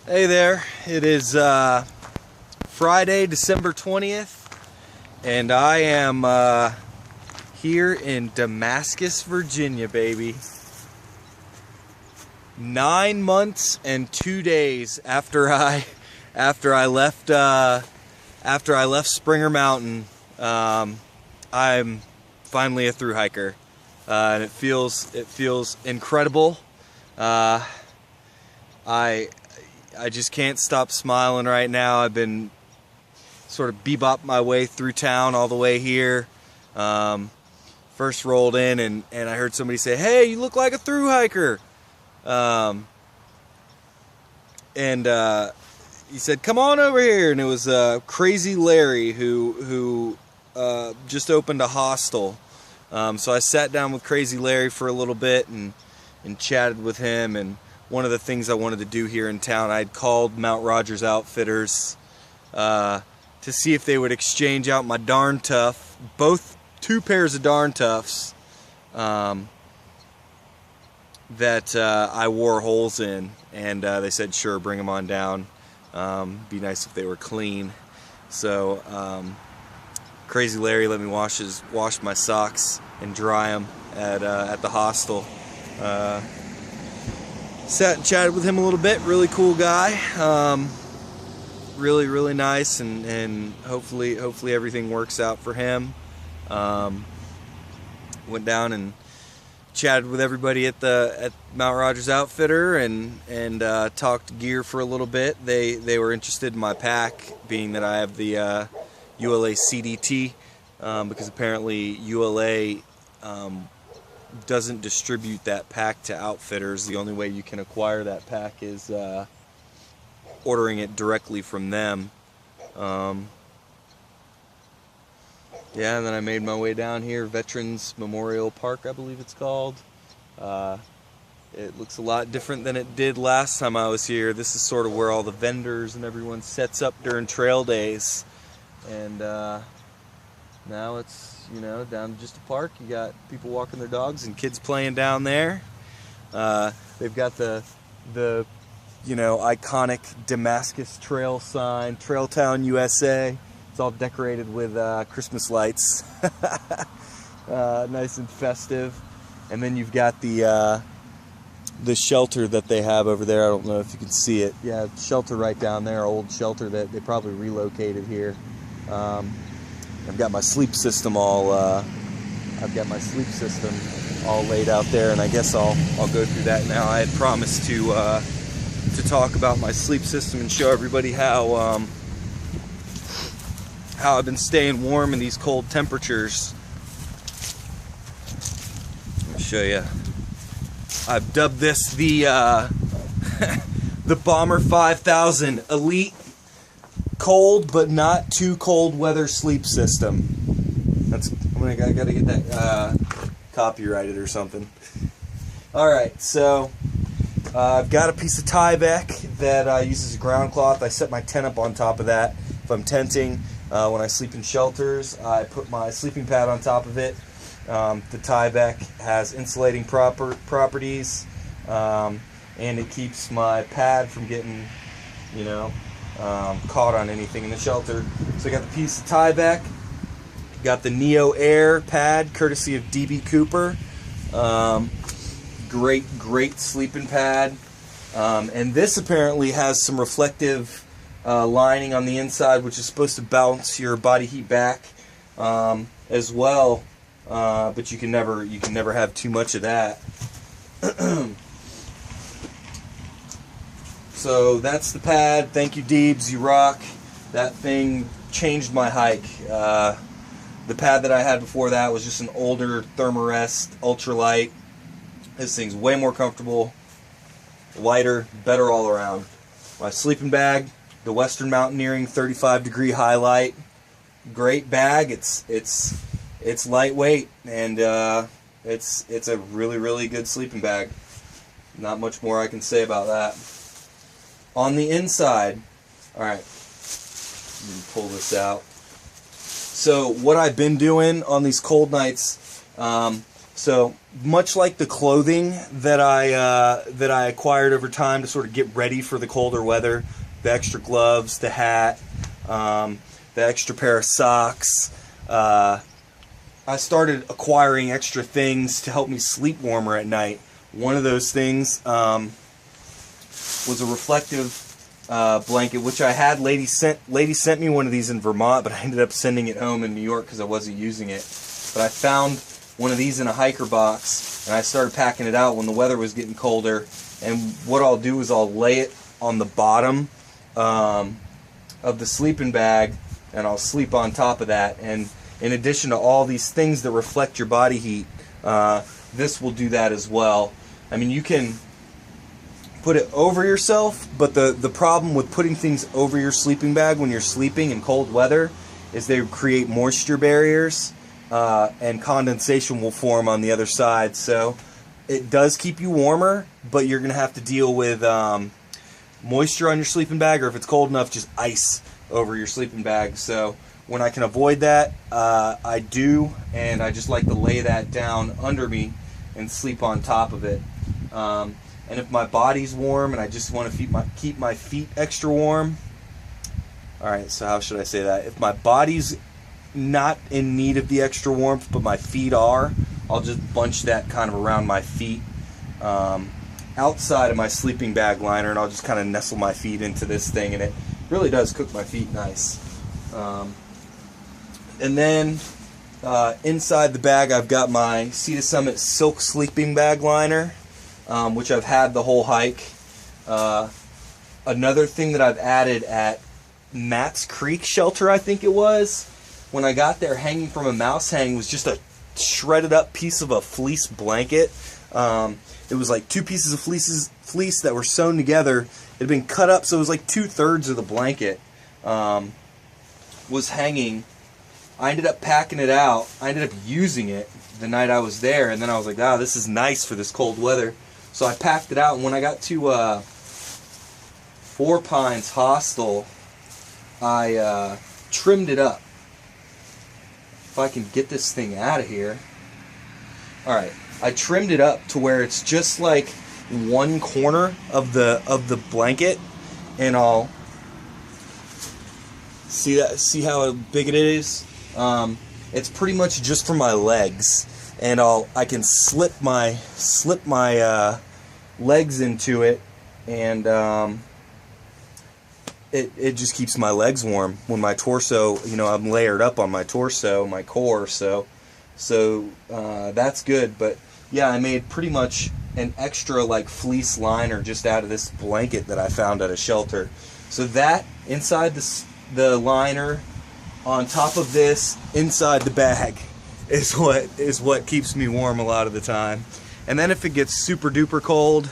Hey there, it is Friday, December 20th, and I am here in Damascus, Virginia, baby. 9 months and 2 days after I left Springer Mountain. I'm finally a thru hiker, and it feels incredible. I just can't stop smiling right now. I've been sort of bebop my way through town all the way here. First rolled in and I heard somebody say, "Hey, you look like a thru hiker." He said, "Come on over here." And it was Crazy Larry who just opened a hostel. So I sat down with Crazy Larry for a little bit and chatted with him. And one of the things I wanted to do here in town, I'd called Mount Rogers Outfitters to see if they would exchange out my Darn Tough, two pairs of Darn Toughs that I wore holes in, and they said sure, bring them on down. Be nice if they were clean. So Crazy Larry let me wash my socks and dry them at the hostel. Sat and chatted with him a little bit. Really cool guy. Really nice, and hopefully everything works out for him. Went down and chatted with everybody at Mount Rogers Outfitter and talked gear for a little bit. They were interested in my pack, being that I have the ULA CDT, because apparently ULA doesn't distribute that pack to outfitters. The only way you can acquire that pack is ordering it directly from them. Yeah, and then I made my way down here, Veterans Memorial Park, I believe it's called. It looks a lot different than it did last time I was here. This is sort of where all the vendors and everyone sets up during trail days. And now it's, down to just a park. You got people walking their dogs and kids playing down there. They've got the iconic Damascus Trail sign, Trailtown USA. It's all decorated with Christmas lights. Nice and festive. And then you've got the shelter that they have over there. I don't know if you can see it. Yeah, shelter right down there, old shelter that they probably relocated here. I've got my sleep system all laid out there, and I guess I'll go through that now. I had promised to talk about my sleep system and show everybody how I've been staying warm in these cold temperatures. Let me show you. I've dubbed this the the Bomber 5000 Elite Cold but not too cold weather sleep system. I gotta get that copyrighted or something. Alright, so I've got a piece of Tyvek that I use as a ground cloth. I set my tent up on top of that if I'm tenting. When I sleep in shelters, I put my sleeping pad on top of it. The Tyvek has insulating properties, and it keeps my pad from getting, caught on anything in the shelter. So I got the piece of Tyvek, got the Neo Air pad, courtesy of DB Cooper. Great sleeping pad. And this apparently has some reflective lining on the inside, which is supposed to bounce your body heat back as well. But you can never have too much of that. So that's the pad. Thank you, Deebs. You rock. That thing changed my hike. The pad that I had before that was just an older Thermarest ultralight. This thing's way more comfortable, lighter, better all around. My sleeping bag, the Western Mountaineering 35-degree highlight. Great bag. It's lightweight, and it's a really good sleeping bag. Not much more I can say about that. On the inside, alright, let me pull this out. So what I've been doing on these cold nights, So much like the clothing that I acquired over time to sort of get ready for the colder weather, the extra gloves, the hat, the extra pair of socks, I started acquiring extra things to help me sleep warmer at night. One of those things was a reflective blanket, which I had. Lady sent me one of these in Vermont, but I ended up sending it home in New York because I wasn't using it. But I found one of these in a hiker box, and I started packing it out when the weather was getting colder. And what I'll do is I'll lay it on the bottom of the sleeping bag, and I'll sleep on top of that. And in addition to all these things that reflect your body heat, this will do that as well. I mean, you can put it over yourself, but the problem with putting things over your sleeping bag when you're sleeping in cold weather is they create moisture barriers, and condensation will form on the other side. So it does keep you warmer, but you're going to have to deal with moisture on your sleeping bag, or if it's cold enough, just ice over your sleeping bag. So when I can avoid that, I do, and I just like to lay that down under me and sleep on top of it. And if my body's warm and I just want to keep my feet extra warm, alright, so how should I say that? If my body's not in need of the extra warmth, but my feet are, I'll just bunch that kind of around my feet, outside of my sleeping bag liner, and I'll just kind of nestle my feet into this thing, and it really does cook my feet nice. And then inside the bag I've got my Sea to Summit silk sleeping bag liner, which I've had the whole hike. Another thing that I've added at Matt's Creek shelter, I think it was, when I got there, hanging from a mouse hang, was just a shredded up piece of a fleece blanket. It was like 2 pieces of fleece that were sewn together. It had been cut up, so it was like 2/3 of the blanket was hanging. I ended up packing it out. I ended up using it the night I was there, and then I was like, this is nice for this cold weather. So I packed it out, and when I got to Four Pines Hostel, I trimmed it up. If I can get this thing out of here. Alright, I trimmed it up to where it's just like one corner of the blanket, and I'll see how big it is. It's pretty much just for my legs, and I can slip my legs into it, and it just keeps my legs warm when my torso, I'm layered up on my torso, my core, so that's good. But yeah, I made pretty much an extra like fleece liner just out of this blanket that I found at a shelter. So that inside the liner, on top of this, inside the bag, is what keeps me warm a lot of the time. And then if it gets super duper cold,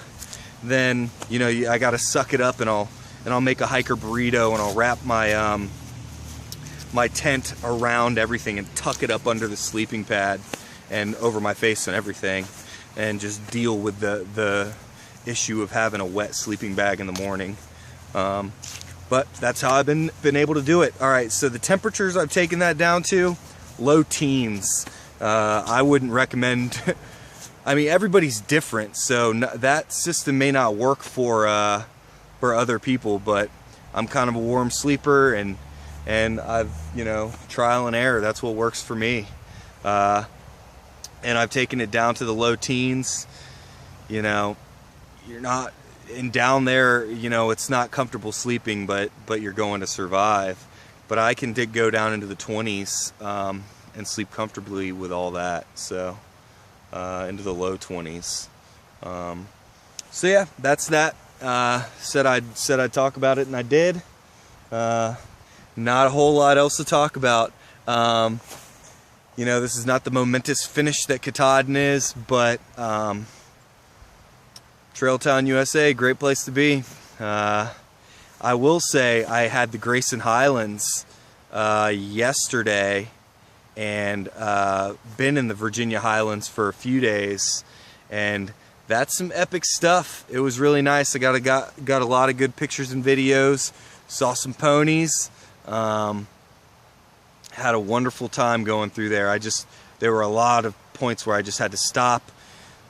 then I gotta suck it up, and I'll make a hiker burrito, and I'll wrap my my tent around everything and tuck it up under the sleeping pad and over my face and everything, and just deal with the issue of having a wet sleeping bag in the morning. But that's how I've been able to do it. Alright, so the temperatures I've taken that down to, low teens. I wouldn't recommend I mean, everybody's different, so that system may not work for other people, but I'm kind of a warm sleeper, and I've, trial and error, that's what works for me. And I've taken it down to the low teens. You're not, and down there, it's not comfortable sleeping, but you're going to survive. But I can go down into the 20s and sleep comfortably with all that, so into the low 20s. So yeah, that's that. Said I'd talk about it, and I did. Not a whole lot else to talk about. This is not the momentous finish that Katahdin is, but Trail Town, USA, great place to be. I will say I had the Grayson Highlands yesterday, and been in the Virginia Highlands for a few days, and that's some epic stuff. It was really nice. I got a lot of good pictures and videos. Saw some ponies. Had a wonderful time going through there. there were a lot of points where I just had to stop,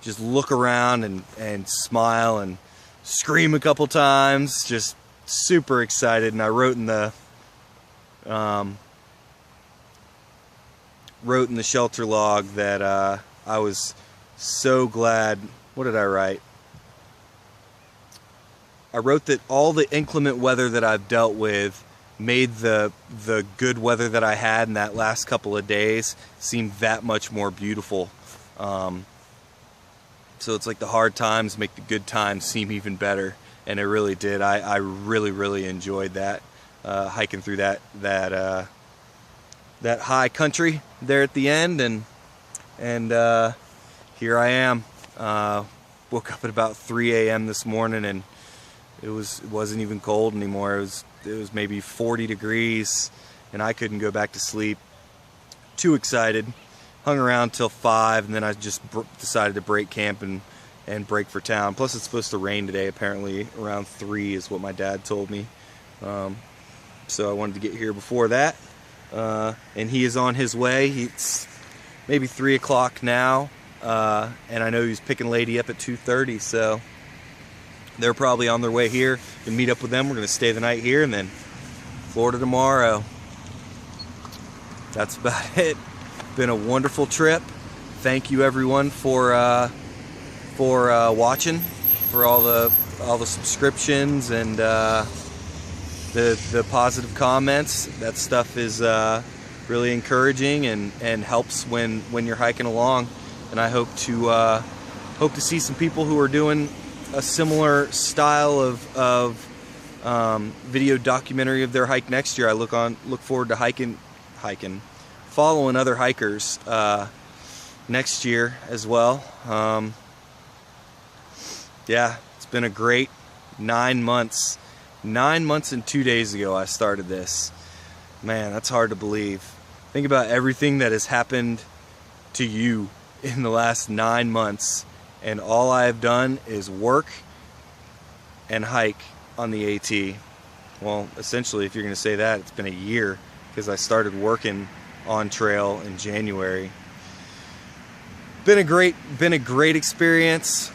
just look around and smile and scream a couple times, just super excited. And I wrote in the shelter log that I was so glad. What did I write? I wrote that all the inclement weather that I've dealt with made the good weather that I had in that last couple of days seem that much more beautiful. So it's like the hard times make the good times seem even better, and it really did. I really enjoyed that, hiking through that high country there at the end, and here I am. Woke up at about 3 a.m. this morning, and it wasn't even cold anymore. It was maybe 40 degrees, and I couldn't go back to sleep. Too excited. Hung around till 5, and then I just decided to break camp and break for town. Plus, it's supposed to rain today. Apparently, around 3 is what my dad told me. So I wanted to get here before that. And he is on his way. It's maybe 3 o'clock now, and I know he's picking Lady up at 2:30. So they're probably on their way here. Gonna meet up with them. We're gonna stay the night here, and then Florida tomorrow. That's about it. Been a wonderful trip. Thank you everyone for watching, for all the subscriptions and the positive comments. That stuff is really encouraging and helps when you're hiking along. And I hope to see some people who are doing a similar style of video documentary of their hike next year. I look forward to following other hikers next year as well. Yeah, it's been a great 9 months. 9 months and 2 days ago I started this. Man, that's hard to believe. Think about everything that has happened to you in the last 9 months, and all I have done is work and hike on the AT. Well, essentially, if you're going to say that, it's been a year, because I started working on trail in January. Been a great experience.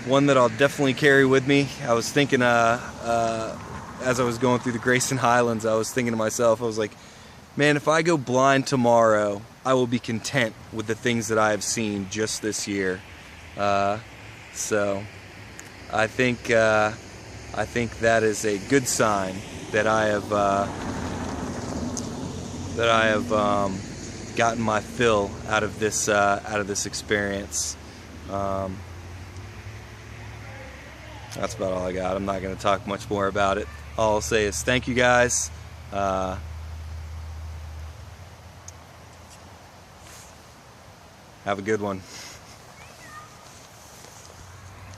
One that I'll definitely carry with me. I was thinking, as I was going through the Grayson Highlands, I was thinking to myself, I was like, man, if I go blind tomorrow, I will be content with the things that I have seen just this year. So I think that is a good sign that I have gotten my fill out of this experience. That's about all I got. I'm not going to talk much more about it. All I'll say is thank you guys. Have a good one.